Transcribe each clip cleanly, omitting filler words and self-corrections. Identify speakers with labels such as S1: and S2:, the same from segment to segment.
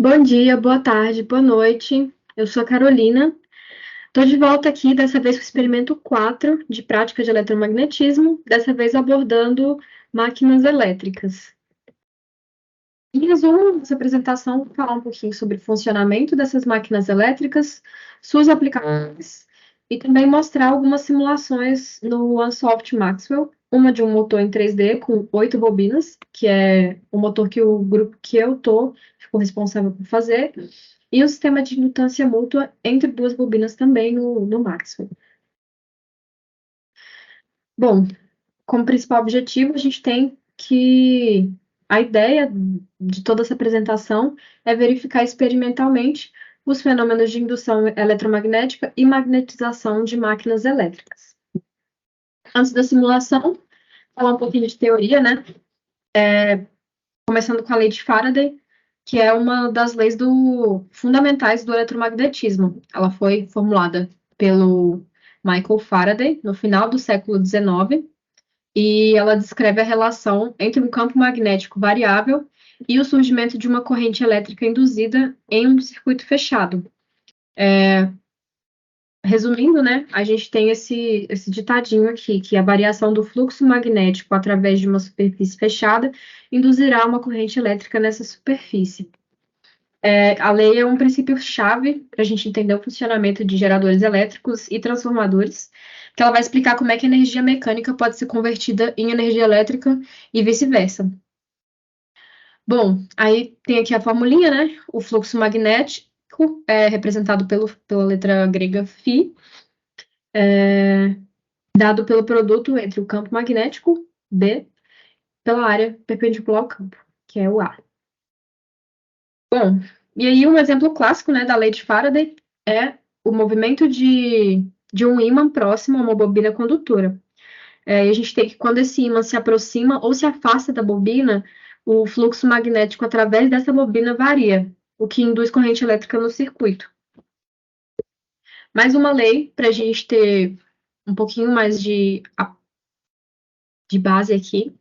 S1: Bom dia, boa tarde, boa noite. Eu sou a Carolina. Estou de volta aqui, dessa vez com o experimento 4 de prática de eletromagnetismo, dessa vez abordando máquinas elétricas. Em resumo, essa apresentação vou falar um pouquinho sobre o funcionamento dessas máquinas elétricas, suas aplicações e também mostrar algumas simulações no Unsolved Maxwell, uma de um motor em 3D com 8 bobinas, que é o motor que o grupo que eu estou ficou responsável por fazer, e o sistema de indutância mútua entre duas bobinas também no Maxwell. Bom, como principal objetivo, a gente tem que a ideia de toda essa apresentação é verificar experimentalmente os fenômenos de indução eletromagnética e magnetização de máquinas elétricas. Antes da simulação, falar um pouquinho de teoria, né? Começando com a lei de Faraday, que é uma das leis fundamentais do eletromagnetismo. Ela foi formulada pelo Michael Faraday no final do século XIX e ela descreve a relação entre um campo magnético variável e o surgimento de uma corrente elétrica induzida em um circuito fechado. Resumindo, né, a gente tem esse ditadinho aqui, que a variação do fluxo magnético através de uma superfície fechada induzirá uma corrente elétrica nessa superfície. A lei é um princípio-chave para a gente entender o funcionamento de geradores elétricos e transformadores, que ela vai explicar como é que a energia mecânica pode ser convertida em energia elétrica e vice-versa. Bom, aí tem aqui a formulinha, né? O fluxo magnético é representado pela letra grega φ, dado pelo produto entre o campo magnético, B, pela área perpendicular ao campo, que é o A. Bom, e aí um exemplo clássico, né, da lei de Faraday é o movimento de um ímã próximo a uma bobina condutora. E a gente tem que, quando esse ímã se aproxima ou se afasta da bobina, o fluxo magnético através dessa bobina varia, o que induz corrente elétrica no circuito. Mais uma lei, para a gente ter um pouquinho mais de base aqui,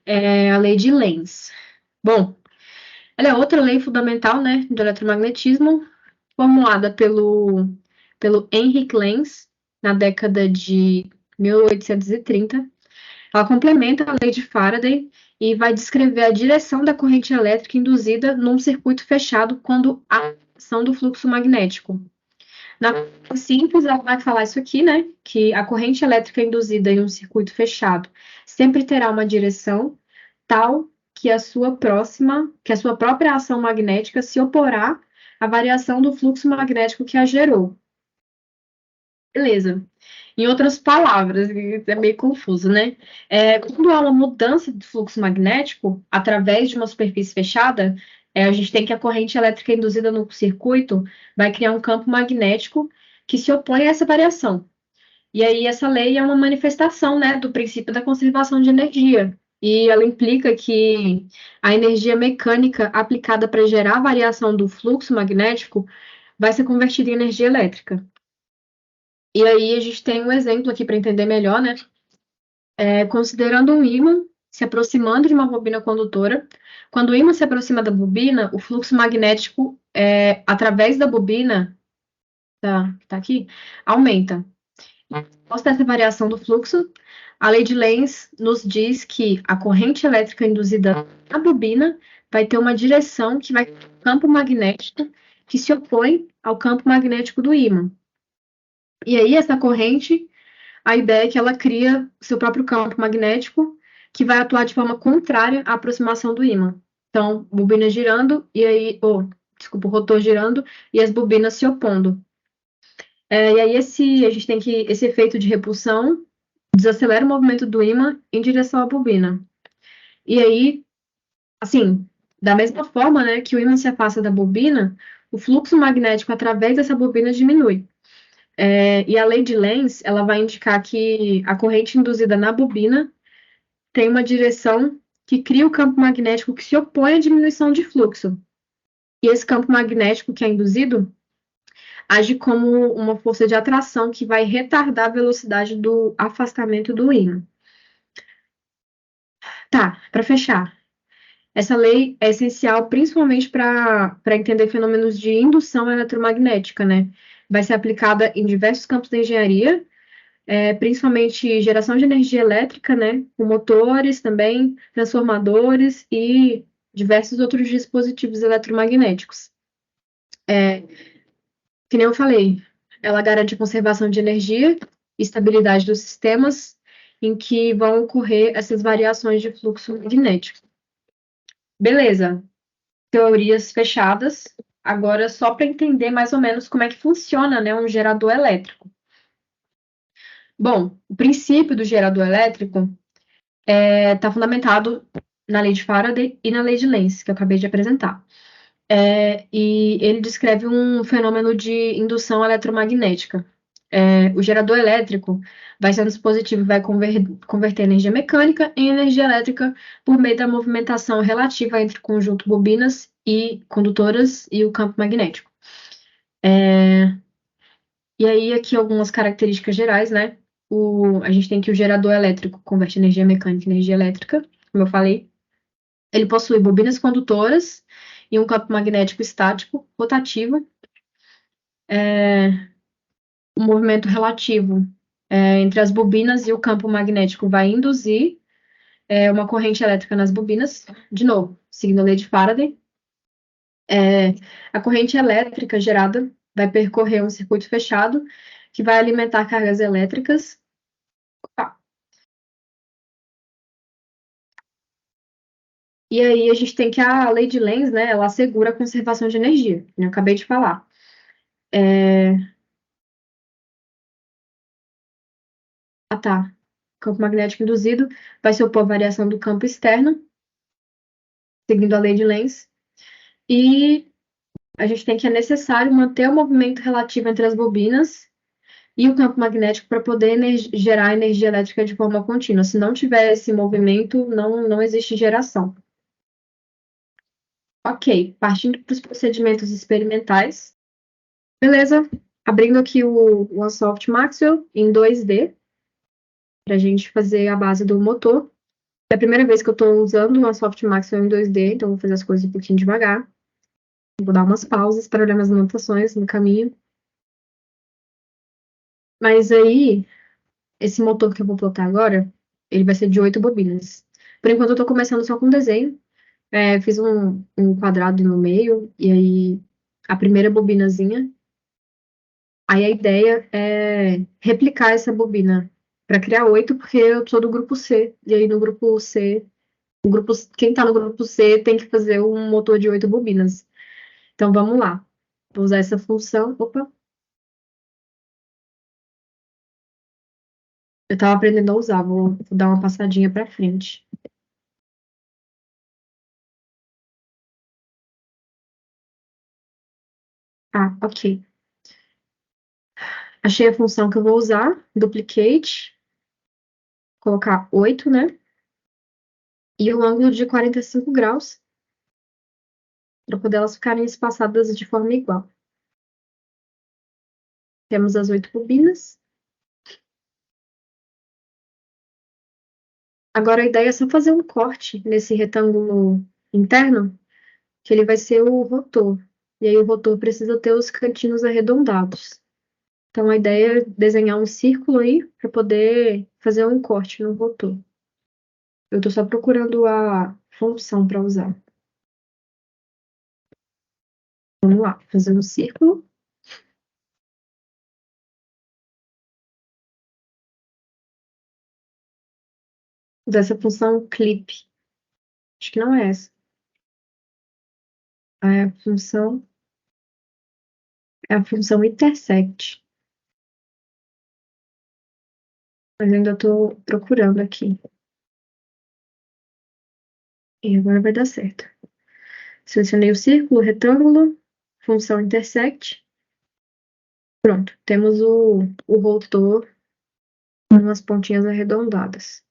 S1: é a lei de Lenz. Bom, ela é outra lei fundamental, né, do eletromagnetismo, formulada pelo Heinrich Lenz na década de 1830. Ela complementa a lei de Faraday e vai descrever a direção da corrente elétrica induzida num circuito fechado quando há ação do fluxo magnético. Na forma simples, ela vai falar isso aqui, né? Que a corrente elétrica induzida em um circuito fechado sempre terá uma direção tal que a sua própria ação magnética se oporá à variação do fluxo magnético que a gerou. Beleza. Em outras palavras, é meio confuso, né? Quando há uma mudança do fluxo magnético através de uma superfície fechada, a gente tem que a corrente elétrica induzida no circuito vai criar um campo magnético que se opõe a essa variação. E aí essa lei é uma manifestação, né, do princípio da conservação de energia. E ela implica que a energia mecânica aplicada para gerar a variação do fluxo magnético vai ser convertida em energia elétrica. E aí a gente tem um exemplo aqui para entender melhor, né? Considerando um ímã se aproximando de uma bobina condutora, quando o ímã se aproxima da bobina, o fluxo magnético através da bobina, que tá aqui, aumenta. Após essa variação do fluxo, a lei de Lenz nos diz que a corrente elétrica induzida na bobina vai ter uma direção que vai ter um campo magnético que se opõe ao campo magnético do ímã. E aí essa corrente, a ideia é que ela cria seu próprio campo magnético que vai atuar de forma contrária à aproximação do ímã. Então, bobina girando e aí, desculpa, o rotor girando e as bobinas se opondo. E aí a gente tem que esse efeito de repulsão desacelera o movimento do ímã em direção à bobina. E aí, assim, da mesma forma, né, que o ímã se afasta da bobina, o fluxo magnético através dessa bobina diminui. E a lei de Lenz, ela vai indicar que a corrente induzida na bobina tem uma direção que cria o campo magnético que se opõe à diminuição de fluxo. E esse campo magnético que é induzido age como uma força de atração que vai retardar a velocidade do afastamento do ímã. Tá, para fechar. Essa lei é essencial principalmente para entender fenômenos de indução eletromagnética, né? Vai ser aplicada em diversos campos da engenharia, principalmente geração de energia elétrica, né? Com motores também, transformadores e diversos outros dispositivos eletromagnéticos. Que nem eu falei, ela garante a conservação de energia e estabilidade dos sistemas em que vão ocorrer essas variações de fluxo magnético. Beleza, teorias fechadas. Agora, só para entender mais ou menos como é que funciona, né, um gerador elétrico. Bom, o princípio do gerador elétrico está fundamentado na lei de Faraday e na lei de Lenz, que eu acabei de apresentar. E ele descreve um fenômeno de indução eletromagnética. O gerador elétrico vai ser um dispositivo que vai converter energia mecânica em energia elétrica por meio da movimentação relativa entre o conjunto bobinas e condutoras e o campo magnético. E aí, aqui algumas características gerais, né? A gente tem que o gerador elétrico converte energia mecânica em energia elétrica, como eu falei. Ele possui bobinas condutoras e um campo magnético estático rotativo. O movimento relativo entre as bobinas e o campo magnético vai induzir uma corrente elétrica nas bobinas. De novo, seguindo a lei de Faraday. A corrente elétrica gerada vai percorrer um circuito fechado que vai alimentar cargas elétricas. E aí a gente tem que a lei de Lenz, né, ela assegura a conservação de energia, que eu acabei de falar. Tá. Campo magnético induzido vai se opor à variação do campo externo, seguindo a lei de Lenz. E a gente tem que é necessário manter o movimento relativo entre as bobinas e o campo magnético para poder gerar energia elétrica de forma contínua. Se não tiver esse movimento, não existe geração. Ok, partindo para os procedimentos experimentais. Beleza, abrindo aqui o Ansoft Maxwell em 2D, para a gente fazer a base do motor. É a primeira vez que eu estou usando o Ansoft Maxwell em 2D, então vou fazer as coisas um pouquinho devagar. Vou dar umas pausas para olhar minhas anotações no caminho. Mas aí, esse motor que eu vou plotar agora, ele vai ser de 8 bobinas. Por enquanto, eu estou começando só com desenho. Fiz um quadrado no meio, e aí a primeira bobinazinha. Aí a ideia é replicar essa bobina para criar 8, porque eu sou do grupo C. E aí no grupo C, quem está no grupo C tem que fazer um motor de 8 bobinas. Então vamos lá. Vou usar essa função. Opa, eu estava aprendendo a usar, vou dar uma passadinha para frente. Ah, ok. Achei a função que eu vou usar, duplicate, colocar 8, né? E o ângulo de 45 graus, para poder elas ficarem espaçadas de forma igual. Temos as 8 bobinas. Agora a ideia é só fazer um corte nesse retângulo interno, que ele vai ser o rotor. E aí o rotor precisa ter os cantinhos arredondados. Então a ideia é desenhar um círculo aí para poder fazer um corte no rotor. Eu estou só procurando a função para usar. Vamos lá, fazer um círculo. Usar essa função clip. Acho que não é essa. A função é a função intersect. Mas eu ainda estou procurando aqui. E agora vai dar certo. Selecionei o círculo, o retângulo, função intersect. Pronto, temos o rotor com umas pontinhas arredondadas.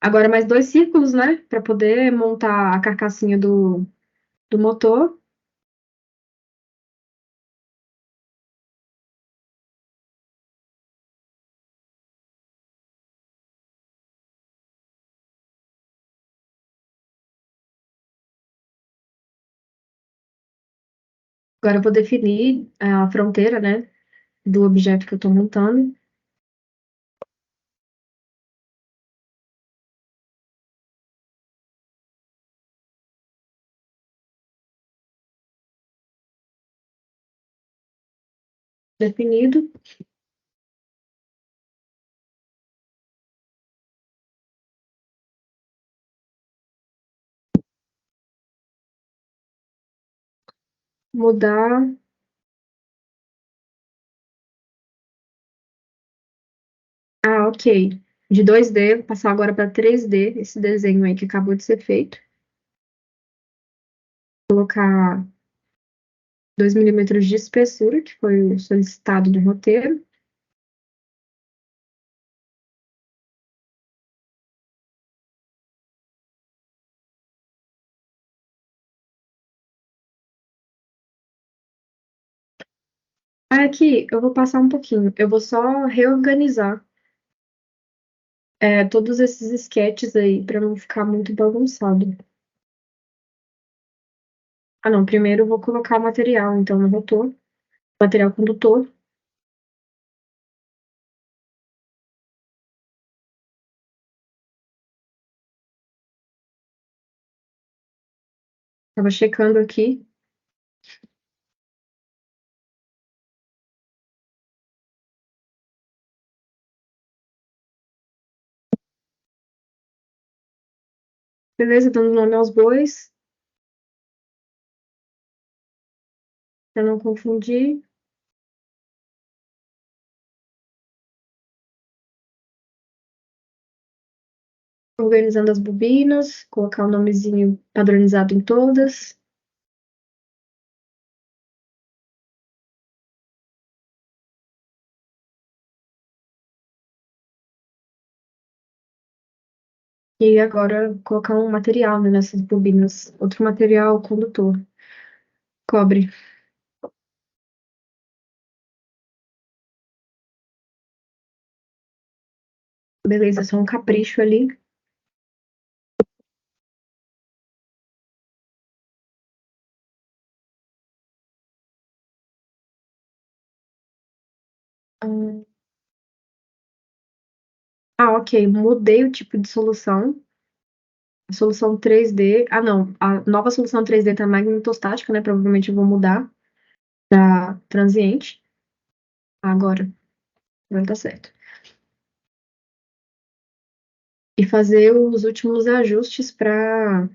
S1: Agora mais dois círculos, né? Para poder montar a carcassinha do motor. Agora eu vou definir a fronteira, né, do objeto que eu estou montando. Definido. Mudar. Ah, ok. De 2D, vou passar agora para 3D, esse desenho aí que acabou de ser feito. Colocar 2 milímetros de espessura, que foi o solicitado do roteiro. Aqui, eu vou passar um pouquinho. Eu vou só reorganizar todos esses sketches aí, para não ficar muito bagunçado. Ah, não. Primeiro eu vou colocar o material, então, no rotor. Material condutor. Tava checando aqui. Beleza, dando nome aos bois, para não confundir. Organizando as bobinas, colocar o nomezinho padronizado em todas. E agora colocar um material, né, nessas bobinas. Outro material condutor. Cobre. Beleza, só um capricho ali. Ah, ok. Mudei o tipo de solução. A solução 3D. Ah, não. A nova solução 3D tá magnetostática, né? Provavelmente eu vou mudar para transiente. Agora tá certo. E fazer os últimos ajustes para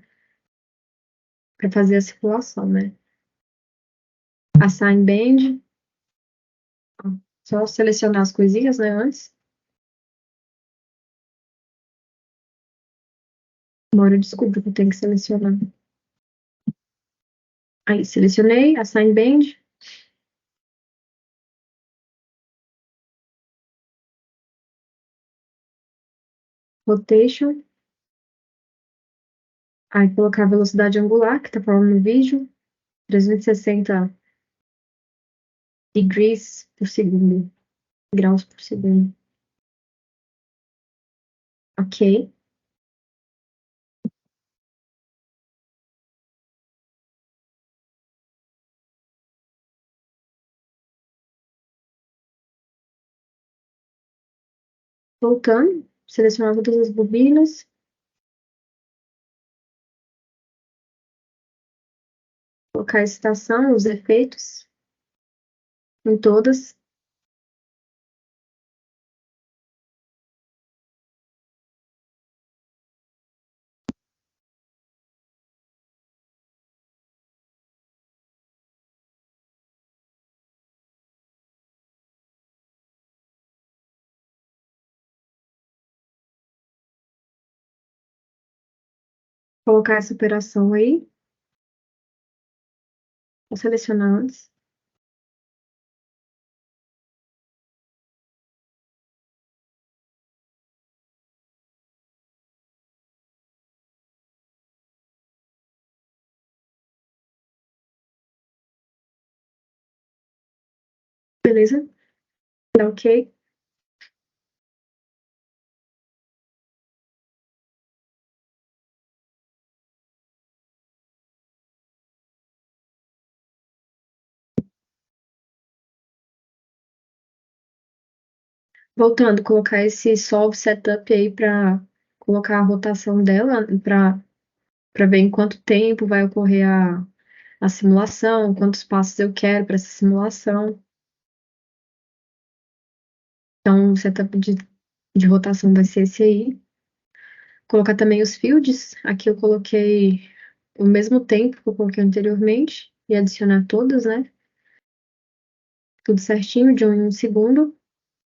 S1: fazer a simulação, né? Assign band. Só selecionar as coisinhas, né, antes. Uma hora eu descubro que eu tenho que selecionar. Aí, selecionei, Assign Band, Rotation. Aí, colocar a velocidade angular, que tá falando no vídeo, 360 degrees por segundo, graus por segundo. Ok. Voltando, selecionar todas as bobinas, colocar a excitação, os efeitos em todas, colocar essa operação aí, vou selecionar antes. Beleza? Dá ok. Voltando, colocar esse solve setup aí para colocar a rotação dela para ver em quanto tempo vai ocorrer a simulação, quantos passos eu quero para essa simulação. Então, o setup de rotação vai ser esse aí. Colocar também os fields. Aqui eu coloquei o mesmo tempo que eu coloquei anteriormente e adicionar todas, né? Tudo certinho, de 1 em 1 segundo,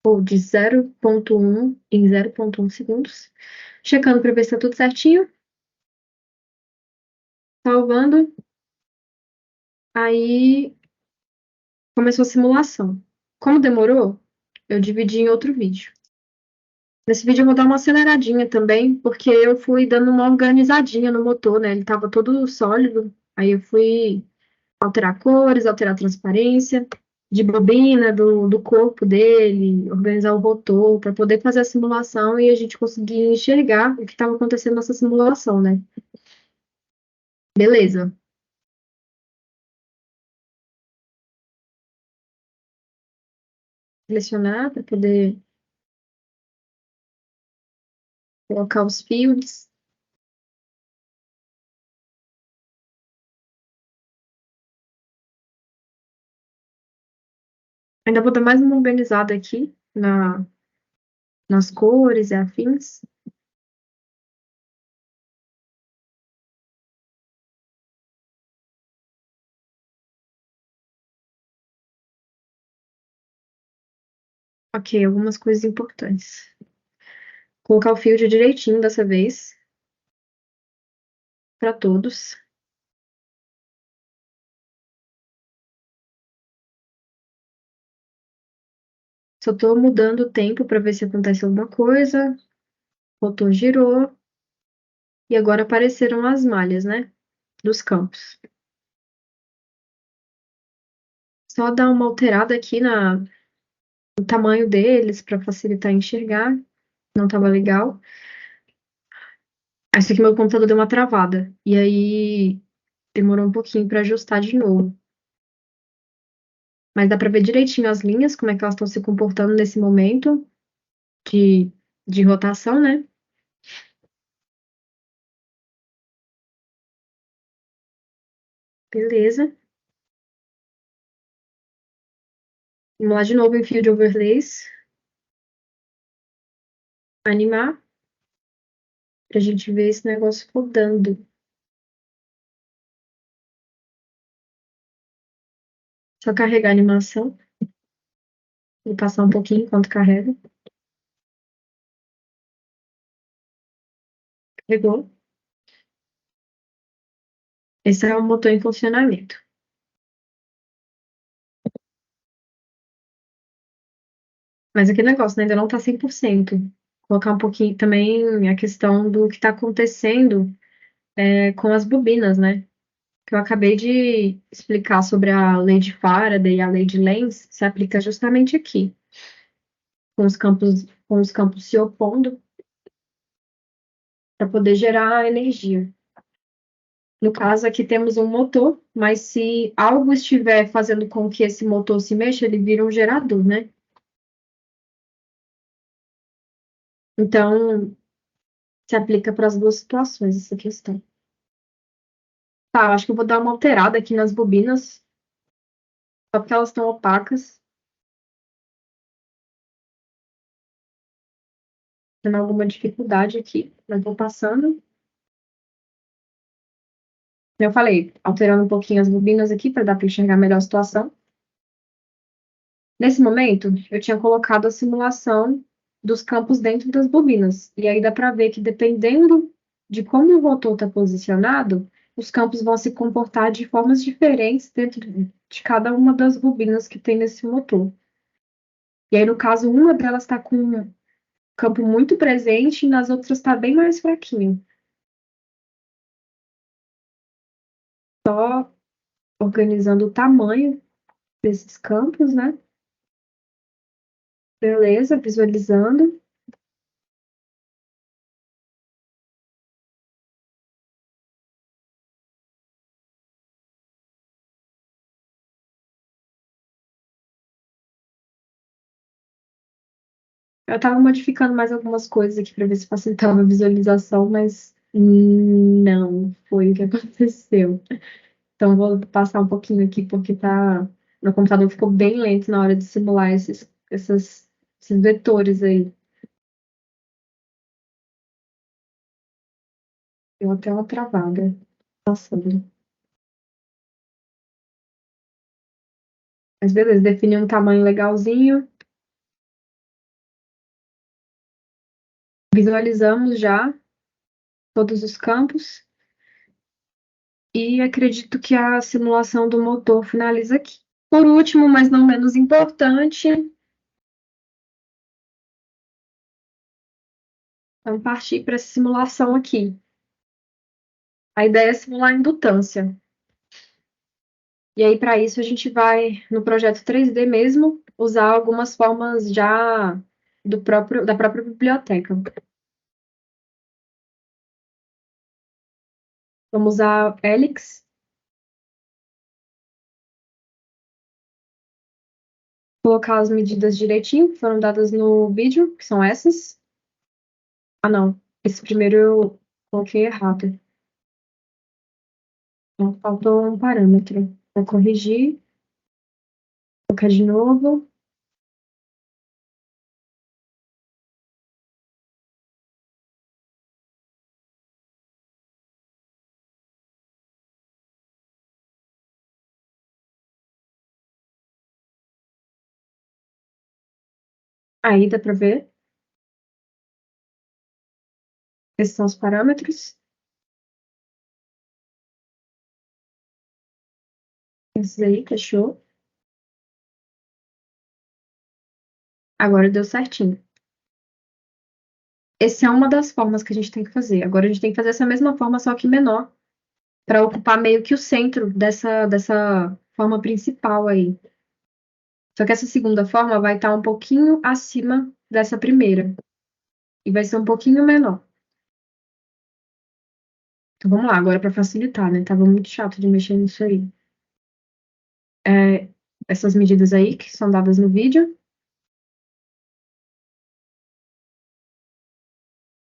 S1: ou de 0,1 em 0,1 segundos. Checando para ver se tá tudo certinho. Salvando. Aí começou a simulação. Como demorou, eu dividi em outro vídeo. Nesse vídeo eu vou dar uma aceleradinha também, porque eu fui dando uma organizadinha no motor, né? Ele tava todo sólido. Aí eu fui alterar cores, alterar a transparência de bobina do corpo dele, organizar o rotor para poder fazer a simulação e a gente conseguir enxergar o que estava acontecendo nessa simulação, né? Beleza. Selecionar para poder colocar os fields. Ainda vou dar mais uma organizada aqui nas cores e afins. Ok, algumas coisas importantes. Colocar o field direitinho dessa vez, para todos. Só estou mudando o tempo para ver se acontece alguma coisa. O rotor girou. E agora apareceram as malhas, né? Dos campos. Só dar uma alterada aqui no tamanho deles para facilitar enxergar. Não estava legal. Acho que meu computador deu uma travada. E aí demorou um pouquinho para ajustar de novo. Mas dá para ver direitinho as linhas, como é que elas estão se comportando nesse momento de, de rotação, né? Beleza. Vamos lá de novo em Field Overlays. Animar. Pra gente ver esse negócio rodando. Só carregar a animação. E passar um pouquinho enquanto carrega. Carregou. Esse é o motor em funcionamento. Mas aquele negócio, né, ainda não tá 100%. Colocar um pouquinho também a questão do que está acontecendo com as bobinas, né? Que eu acabei de explicar sobre a lei de Faraday e a lei de Lenz, se aplica justamente aqui, com os campos se opondo para poder gerar energia. No caso, aqui temos um motor, mas se algo estiver fazendo com que esse motor se mexa, ele vira um gerador, né? Então, se aplica para as duas situações essa questão. Tá, eu acho que eu vou dar uma alterada aqui nas bobinas, só porque elas estão opacas, tendo alguma dificuldade aqui, mas vou passando. Eu falei, alterando um pouquinho as bobinas aqui para dar para enxergar melhor a situação. Nesse momento, eu tinha colocado a simulação dos campos dentro das bobinas. E aí dá para ver que dependendo de como o rotor está posicionado, os campos vão se comportar de formas diferentes dentro de cada uma das bobinas que tem nesse motor. E aí, no caso, uma delas está com um campo muito presente e nas outras está bem mais fraquinho. Só organizando o tamanho desses campos, né? Beleza, visualizando. Eu tava modificando mais algumas coisas aqui para ver se facilitava a visualização, mas não foi o que aconteceu. Então, vou passar um pouquinho aqui, porque meu computador ficou bem lento na hora de simular esses vetores aí. Deu até uma travada passando. Mas beleza, defini um tamanho legalzinho. Visualizamos já todos os campos. E acredito que a simulação do motor finaliza aqui. Por último, mas não menos importante, vamos partir para essa simulação aqui. A ideia é simular a indutância. E aí, para isso, a gente vai, no projeto 3D mesmo, usar algumas formas já da própria biblioteca. Vamos usar Helix, colocar as medidas direitinho, que foram dadas no vídeo, que são essas. Ah, não. Esse primeiro eu coloquei errado. Então, faltou um parâmetro. Vou corrigir, colocar de novo. Aí dá para ver. Esses são os parâmetros. Esses aí, fechou. Agora deu certinho. Essa é uma das formas que a gente tem que fazer. Agora a gente tem que fazer essa mesma forma, só que menor, para ocupar meio que o centro dessa forma principal aí. Só que essa segunda forma vai estar um pouquinho acima dessa primeira. E vai ser um pouquinho menor. Então vamos lá, agora para facilitar, né? Tava muito chato de mexer nisso aí. Essas medidas aí, que são dadas no vídeo.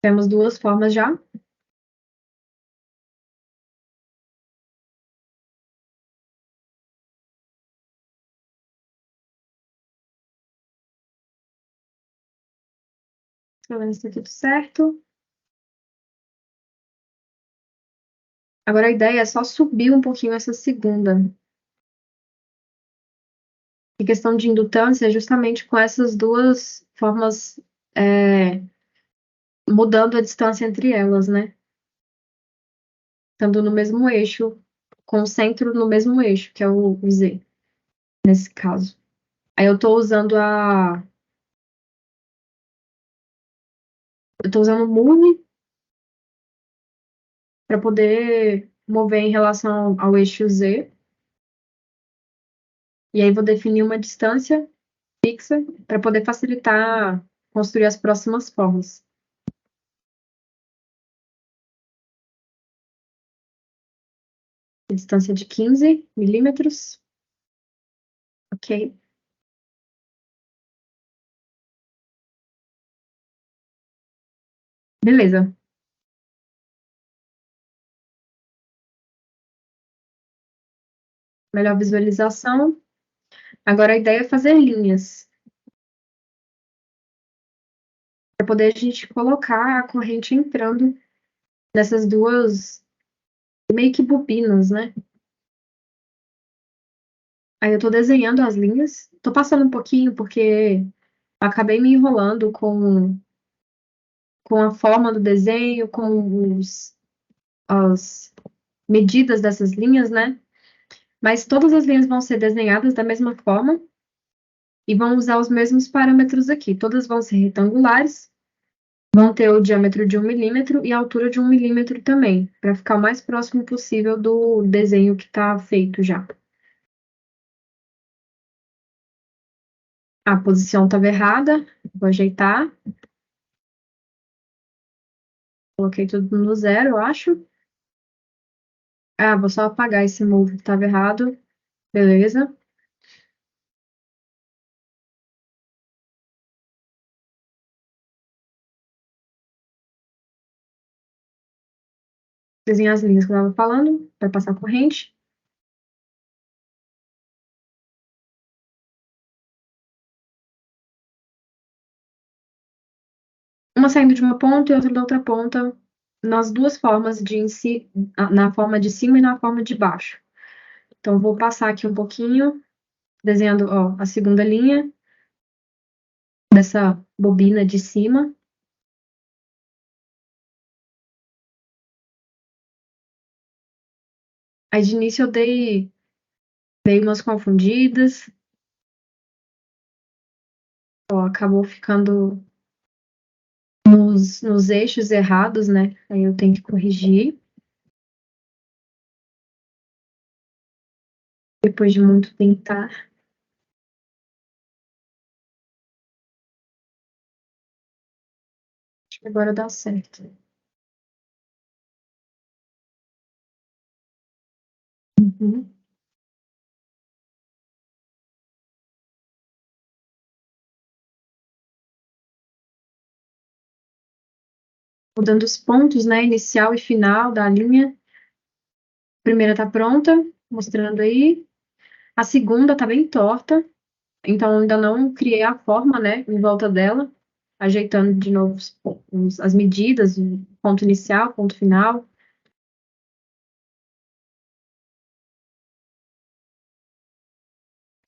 S1: Temos duas formas já. Pelo menos tá tudo certo. Agora a ideia é só subir um pouquinho essa segunda. E questão de indutância é justamente com essas duas formas, mudando a distância entre elas, né? Estando no mesmo eixo, com o centro no mesmo eixo, que é o Z, nesse caso. Aí eu tô usando o Move para poder mover em relação ao eixo Z. E aí vou definir uma distância fixa para poder facilitar construir as próximas formas. Distância de 15 milímetros. Ok. Beleza. Melhor visualização. Agora a ideia é fazer linhas. Para poder a gente colocar a corrente entrando nessas duas meio que bobinas, né? Aí eu tô desenhando as linhas. Tô passando um pouquinho porque acabei me enrolando com a forma do desenho, com as medidas dessas linhas, né? Mas todas as linhas vão ser desenhadas da mesma forma e vão usar os mesmos parâmetros aqui. Todas vão ser retangulares, vão ter o diâmetro de 1 milímetro e a altura de 1 milímetro também, para ficar o mais próximo possível do desenho que está feito já. A posição estava errada, vou ajeitar. Coloquei tudo no zero, eu acho. Ah, vou só apagar esse move que estava errado. Beleza. desenhar as linhas que eu estava falando, para passar a corrente. Uma saindo de uma ponta e outra da outra ponta, nas duas formas na forma de cima e na forma de baixo. Então, eu vou passar aqui um pouquinho, desenhando, ó, a segunda linha dessa bobina de cima. Aí, de início, eu dei umas confundidas, ó, acabou ficando nos eixos errados, né? Aí eu tenho que corrigir. Depois de muito tentar, acho que agora dá certo. Uhum. Mudando os pontos, né? Inicial e final da linha. A primeira tá pronta, mostrando aí. A segunda tá bem torta, então ainda não criei a forma, né? Em volta dela. Ajeitando de novo as medidas, o ponto inicial, ponto final.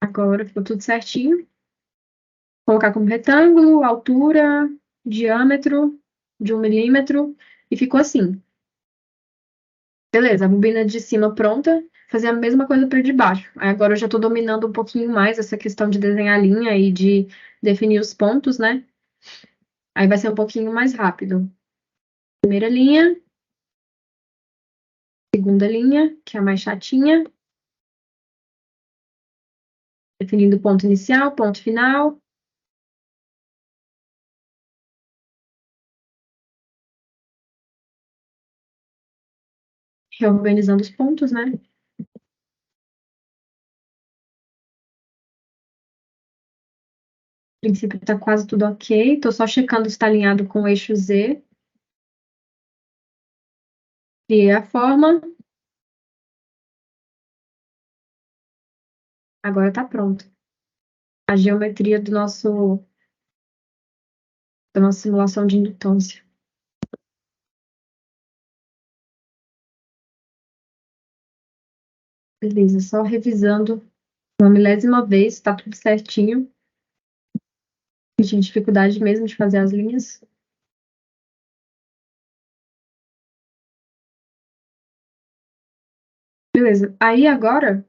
S1: Agora ficou tudo certinho. Colocar como retângulo, altura, diâmetro de 1 milímetro. E ficou assim. Beleza, a bobina de cima pronta, fazer a mesma coisa para de baixo. Aí agora eu já estou dominando um pouquinho mais essa questão de desenhar a linha e de definir os pontos, né? Aí vai ser um pouquinho mais rápido. Primeira linha, segunda linha, que é a mais chatinha, definindo ponto inicial, ponto final, reorganizando os pontos, né? A princípio tá quase tudo ok, tô só checando se está alinhado com o eixo Z. Criei a forma, agora tá pronto. A geometria da nossa simulação de indutância. Beleza, só revisando uma milésima vez, tá tudo certinho. Eu tinha dificuldade mesmo de fazer as linhas. Beleza. Aí agora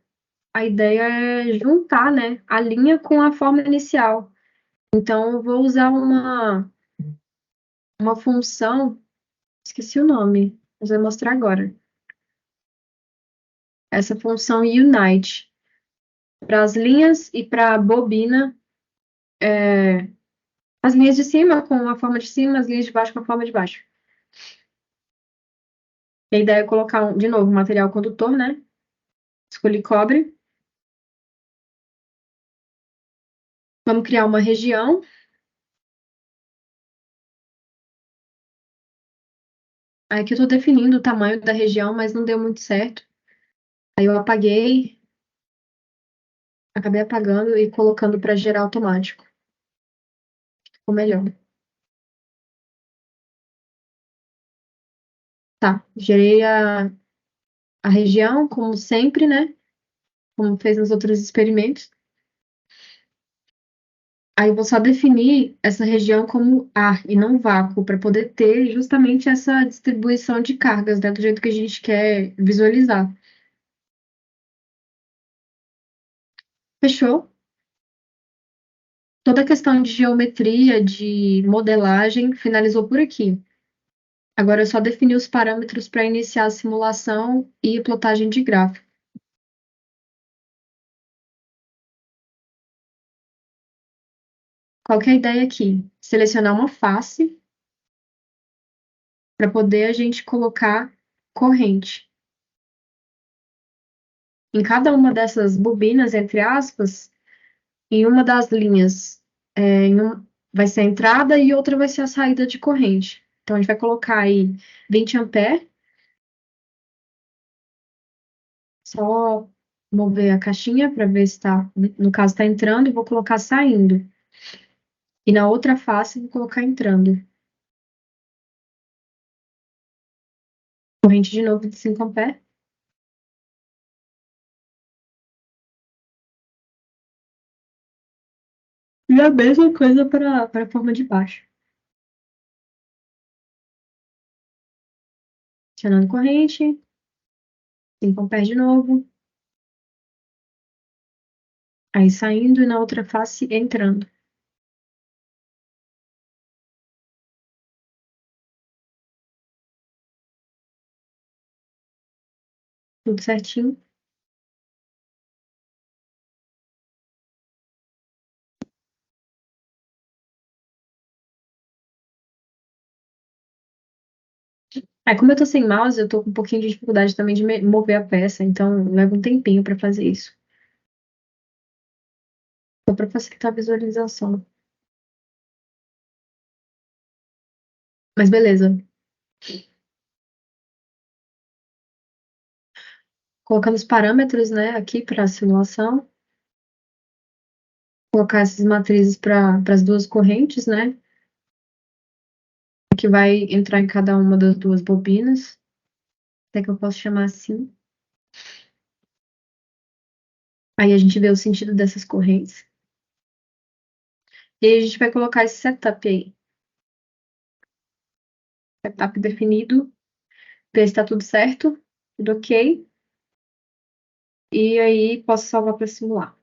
S1: a ideia é juntar, né, a linha com a forma inicial. Então eu vou usar uma função, esqueci o nome, mas vou mostrar agora. Essa função unite para as linhas e para a bobina, as linhas de cima com a forma de cima, as linhas de baixo com a forma de baixo. E a ideia é colocar, de novo, material condutor, né? Escolhi cobre. Vamos criar uma região. Aqui eu estou definindo o tamanho da região, mas não deu muito certo. Aí eu apaguei, acabei apagando e colocando para gerar automático. Ficou melhor. Tá, gerei a região, como sempre, né? Como fez nos outros experimentos. Aí eu vou só definir essa região como ar e não vácuo, para poder ter justamente essa distribuição de cargas, né? Do jeito que a gente quer visualizar. Fechou? Toda a questão de geometria, de modelagem, finalizou por aqui. Agora é só definir os parâmetros para iniciar a simulação e plotagem de gráfico. Qual que é a ideia aqui? Selecionar uma face para poder a gente colocar corrente. Em cada uma dessas bobinas, entre aspas, em uma das linhas vai ser a entrada e outra vai ser a saída de corrente. Então a gente vai colocar aí 20 ampere Só mover a caixinha para ver se está, no caso, está entrando e vou colocar saindo. E na outra face, vou colocar entrando. Corrente de novo de 5 amperes. E a mesma coisa para a forma de baixo. Acionando corrente, 5 amperes de novo. Aí saindo e na outra face entrando. Tudo certinho. Aí, como eu tô sem mouse, eu tô com um pouquinho de dificuldade também de mover a peça, então leva um tempinho para fazer isso. Só para facilitar a visualização. Mas beleza. Colocando os parâmetros, né, aqui para a simulação. Colocar essas matrizes para as duas correntes, né? Que vai entrar em cada uma das duas bobinas. Até que eu posso chamar assim. Aí a gente vê o sentido dessas correntes. E aí a gente vai colocar esse setup aí. Setup definido. Ver se tá tudo certo. Tudo ok. E aí posso salvar para simular.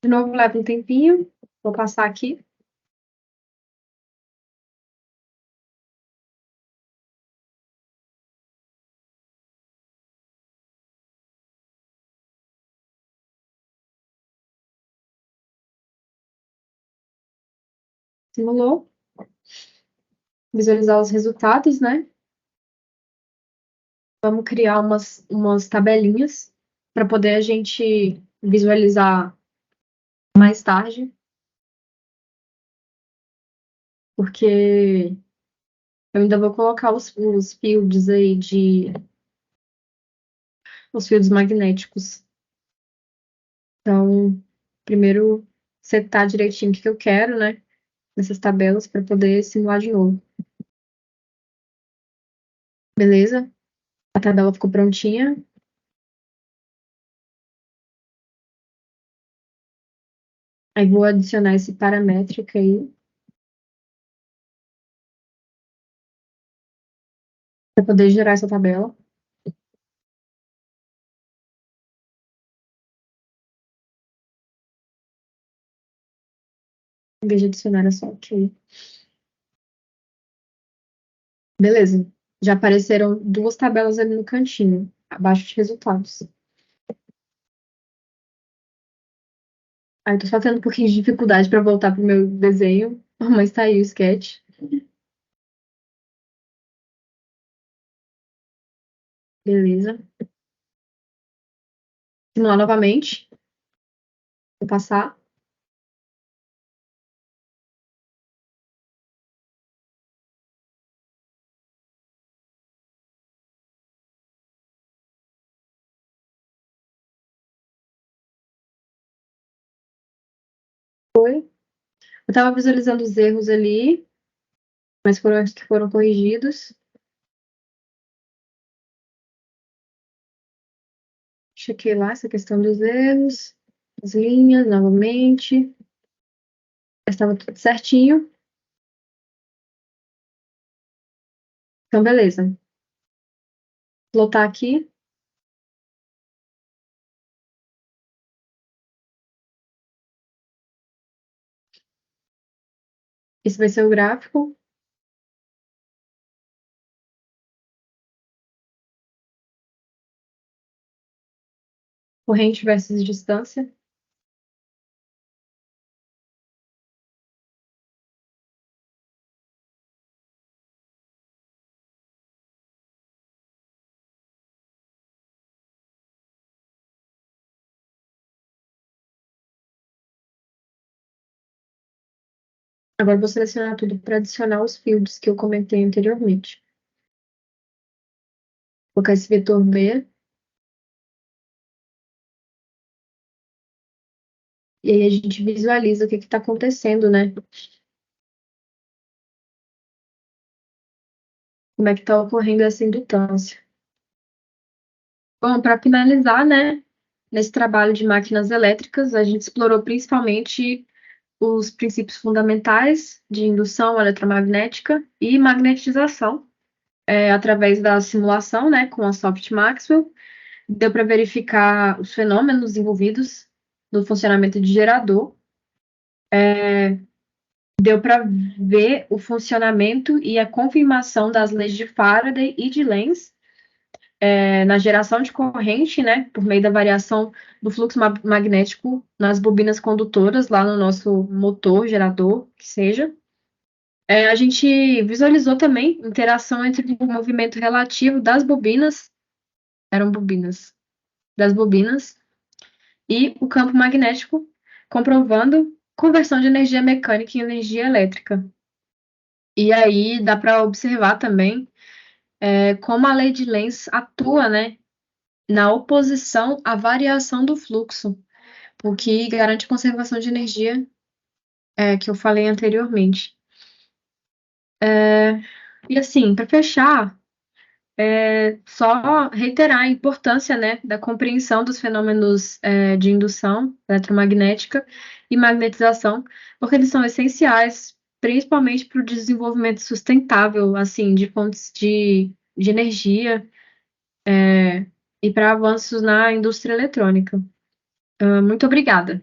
S1: De novo, leva um tempinho. Vou passar aqui. Simulou. Visualizar os resultados, né? Vamos criar umas tabelinhas para poder a gente visualizar mais tarde, porque eu ainda vou colocar os fields aí os fields magnéticos. Então, primeiro setar direitinho o que eu quero, né? Nessas tabelas para poder simular de novo. Beleza? A tabela ficou prontinha. Aí vou adicionar esse paramétrico aí para poder gerar essa tabela. Em vez de adicionar, é só ok. Beleza. Já apareceram duas tabelas ali no cantinho, abaixo de resultados. Aí tô só tendo um pouquinho de dificuldade para voltar pro meu desenho, mas tá aí o sketch. Beleza. Simular novamente. Vou passar. Foi. Eu tava visualizando os erros ali, mas foram os que foram corrigidos. Chequei lá essa questão dos erros, as linhas novamente. Estava tudo certinho. Então, beleza. Lotar aqui. Esse vai ser o gráfico. Corrente versus distância. Agora eu vou selecionar tudo para adicionar os fields que eu comentei anteriormente. Vou colocar esse vetor B. E aí a gente visualiza o que está acontecendo, né? Como é que está ocorrendo essa indutância. Bom, para finalizar, né, nesse trabalho de máquinas elétricas, a gente explorou principalmente os princípios fundamentais de indução eletromagnética e magnetização, através da simulação, né, com a Soft Maxwell. Deu para verificar os fenômenos envolvidos no funcionamento de gerador. Deu para ver o funcionamento e a confirmação das leis de Faraday e de Lenz, na geração de corrente, né, por meio da variação do fluxo magnético nas bobinas condutoras, lá no nosso motor, gerador, que seja. A gente visualizou também interação entre o movimento relativo das bobinas, eram bobinas, das bobinas, e o campo magnético, comprovando conversão de energia mecânica em energia elétrica. E aí dá para observar também como a lei de Lenz atua, né, na oposição à variação do fluxo, o que garante conservação de energia, que eu falei anteriormente. E assim, para fechar, só reiterar a importância, né, da compreensão dos fenômenos de indução eletromagnética e magnetização, porque eles são essenciais, principalmente para o desenvolvimento sustentável, assim, de fontes de energia, e para avanços na indústria eletrônica. Muito obrigada.